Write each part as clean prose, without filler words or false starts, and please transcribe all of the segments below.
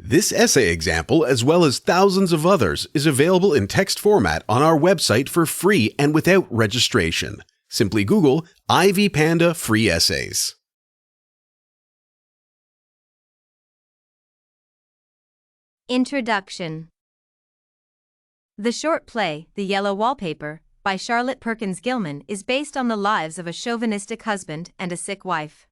This essay example, as well as thousands of others, is available in text format on our website for free and without registration. Simply Google Ivy Panda Free Essays. Introduction. The short play, The Yellow Wallpaper, by Charlotte Perkins Gilman, is based on the lives of a chauvinistic husband and a sick wife.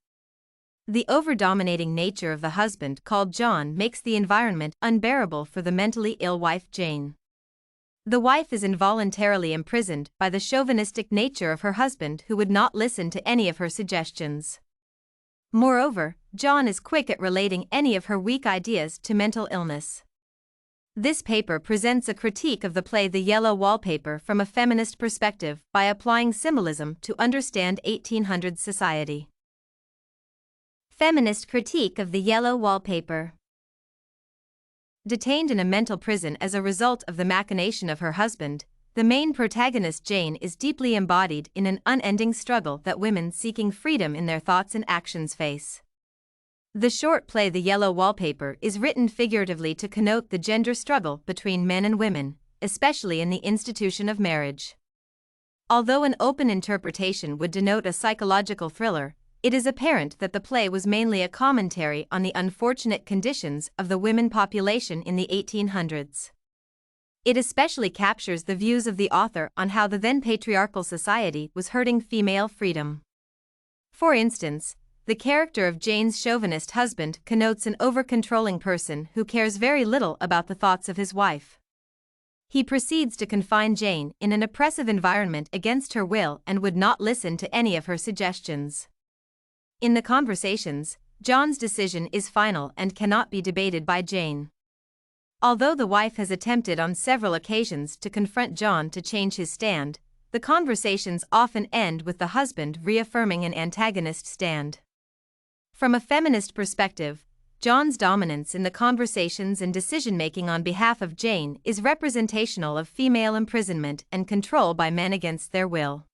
The over-dominating nature of the husband, called John, makes the environment unbearable for the mentally ill wife Jane. The wife is involuntarily imprisoned by the chauvinistic nature of her husband, who would not listen to any of her suggestions. Moreover, John is quick at relating any of her weak ideas to mental illness. This paper presents a critique of the play The Yellow Wallpaper from a feminist perspective by applying symbolism to understand 1800s society. Feminist critique of The Yellow Wallpaper. Detained in a mental prison as a result of the machination of her husband, the main protagonist Jane is deeply embodied in an unending struggle that women seeking freedom in their thoughts and actions face. The short play The Yellow Wallpaper is written figuratively to connote the gender struggle between men and women, especially in the institution of marriage. Although an open interpretation would denote a psychological thriller, it is apparent that the play was mainly a commentary on the unfortunate conditions of the women population in the 1800s. It especially captures the views of the author on how the then patriarchal society was hurting female freedom. For instance, the character of Jane's chauvinist husband connotes an over-controlling person who cares very little about the thoughts of his wife. He proceeds to confine Jane in an oppressive environment against her will and would not listen to any of her suggestions. In the conversations, John's decision is final and cannot be debated by Jane. Although the wife has attempted on several occasions to confront John to change his stand, the conversations often end with the husband reaffirming an antagonist stand. From a feminist perspective, John's dominance in the conversations and decision-making on behalf of Jane is representational of female imprisonment and control by men against their will.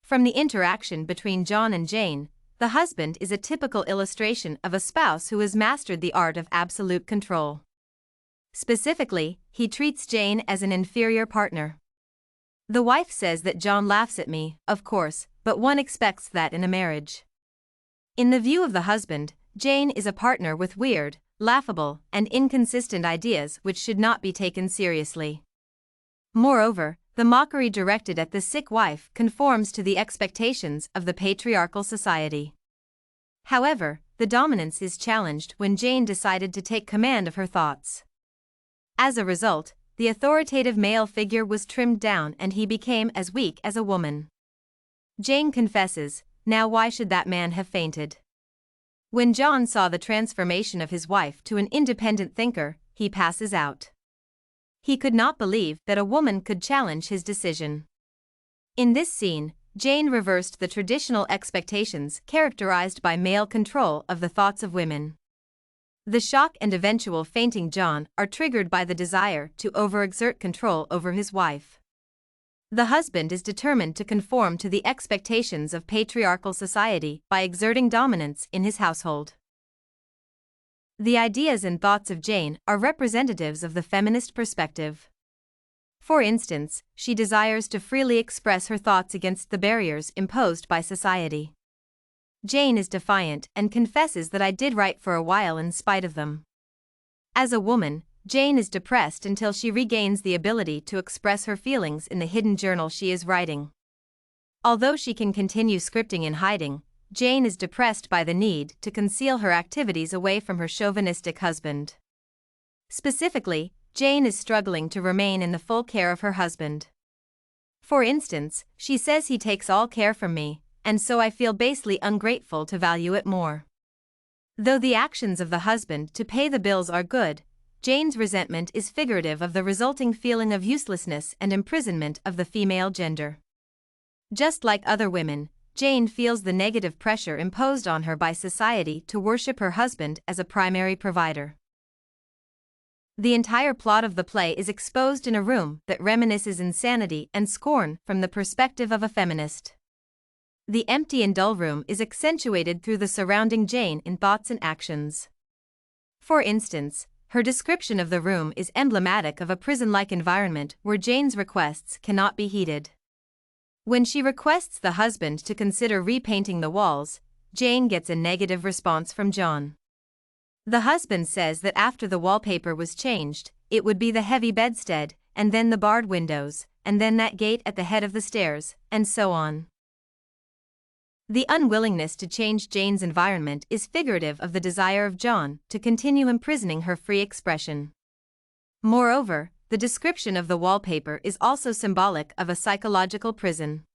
From the interaction between John and Jane, the husband is a typical illustration of a spouse who has mastered the art of absolute control. Specifically, he treats Jane as an inferior partner. The wife says that John laughs at me, of course, but one expects that in a marriage. In the view of the husband, Jane is a partner with weird, laughable, and inconsistent ideas which should not be taken seriously. Moreover, the mockery directed at the sick wife conforms to the expectations of the patriarchal society. However, the dominance is challenged when Jane decided to take command of her thoughts. As a result, the authoritative male figure was trimmed down and he became as weak as a woman. Jane confesses, "Now why should that man have fainted?" When John saw the transformation of his wife to an independent thinker, he passes out. He could not believe that a woman could challenge his decision. In this scene, Jane reversed the traditional expectations characterized by male control of the thoughts of women. The shock and eventual fainting John are triggered by the desire to overexert control over his wife. The husband is determined to conform to the expectations of patriarchal society by exerting dominance in his household. The ideas and thoughts of Jane are representatives of the feminist perspective. For instance, she desires to freely express her thoughts against the barriers imposed by society. Jane is defiant and confesses that I did right for a while in spite of them. As a woman, Jane is depressed until she regains the ability to express her feelings in the hidden journal she is writing. Although she can continue scripting in hiding, Jane is depressed by the need to conceal her activities away from her chauvinistic husband. Specifically, Jane is struggling to remain in the full care of her husband. For instance, she says he takes all care from me, and so I feel basely ungrateful to value it more. Though the actions of the husband to pay the bills are good, Jane's resentment is figurative of the resulting feeling of uselessness and imprisonment of the female gender. Just like other women, Jane feels the negative pressure imposed on her by society to worship her husband as a primary provider. The entire plot of the play is exposed in a room that reminisces insanity and scorn from the perspective of a feminist. The empty and dull room is accentuated through the surrounding Jane in thoughts and actions. For instance, her description of the room is emblematic of a prison-like environment where Jane's requests cannot be heeded. When she requests the husband to consider repainting the walls, Jane gets a negative response from John. The husband says that after the wallpaper was changed, it would be the heavy bedstead, and then the barred windows, and then that gate at the head of the stairs, and so on. The unwillingness to change Jane's environment is figurative of the desire of John to continue imprisoning her free expression. Moreover, the description of the wallpaper is also symbolic of a psychological prison.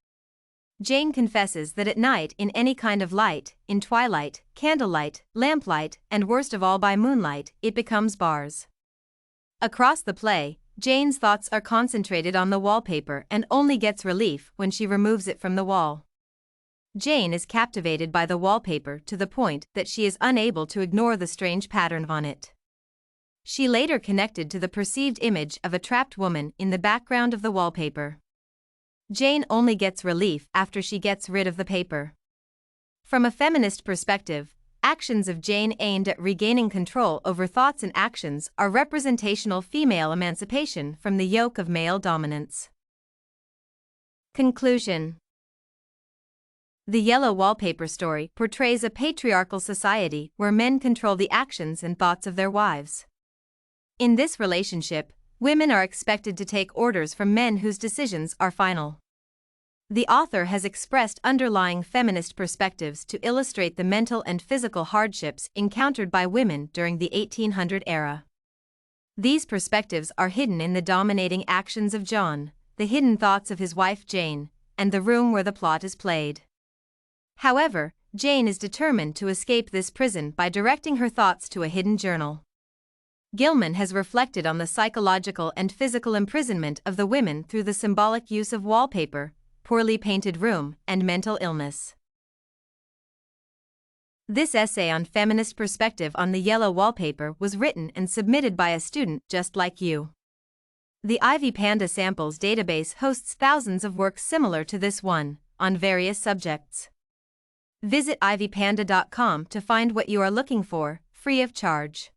Jane confesses that at night, in any kind of light, in twilight, candlelight, lamplight, and worst of all by moonlight, it becomes bars. Across the play, Jane's thoughts are concentrated on the wallpaper and only gets relief when she removes it from the wall. Jane is captivated by the wallpaper to the point that she is unable to ignore the strange pattern on it. She later connected to the perceived image of a trapped woman in the background of the wallpaper. Jane only gets relief after she gets rid of the paper. From a feminist perspective, actions of Jane aimed at regaining control over thoughts and actions are representational female emancipation from the yoke of male dominance. Conclusion. The Yellow Wallpaper story portrays a patriarchal society where men control the actions and thoughts of their wives. In this relationship, women are expected to take orders from men whose decisions are final. The author has expressed underlying feminist perspectives to illustrate the mental and physical hardships encountered by women during the 1800 era. These perspectives are hidden in the dominating actions of John, the hidden thoughts of his wife Jane, and the room where the plot is played. However, Jane is determined to escape this prison by directing her thoughts to a hidden journal. Gilman has reflected on the psychological and physical imprisonment of the women through the symbolic use of wallpaper, poorly painted room, and mental illness. This essay on feminist perspective on the Yellow Wallpaper was written and submitted by a student just like you. The Ivy Panda Samples database hosts thousands of works similar to this one, on various subjects. Visit ivypanda.com to find what you are looking for, free of charge.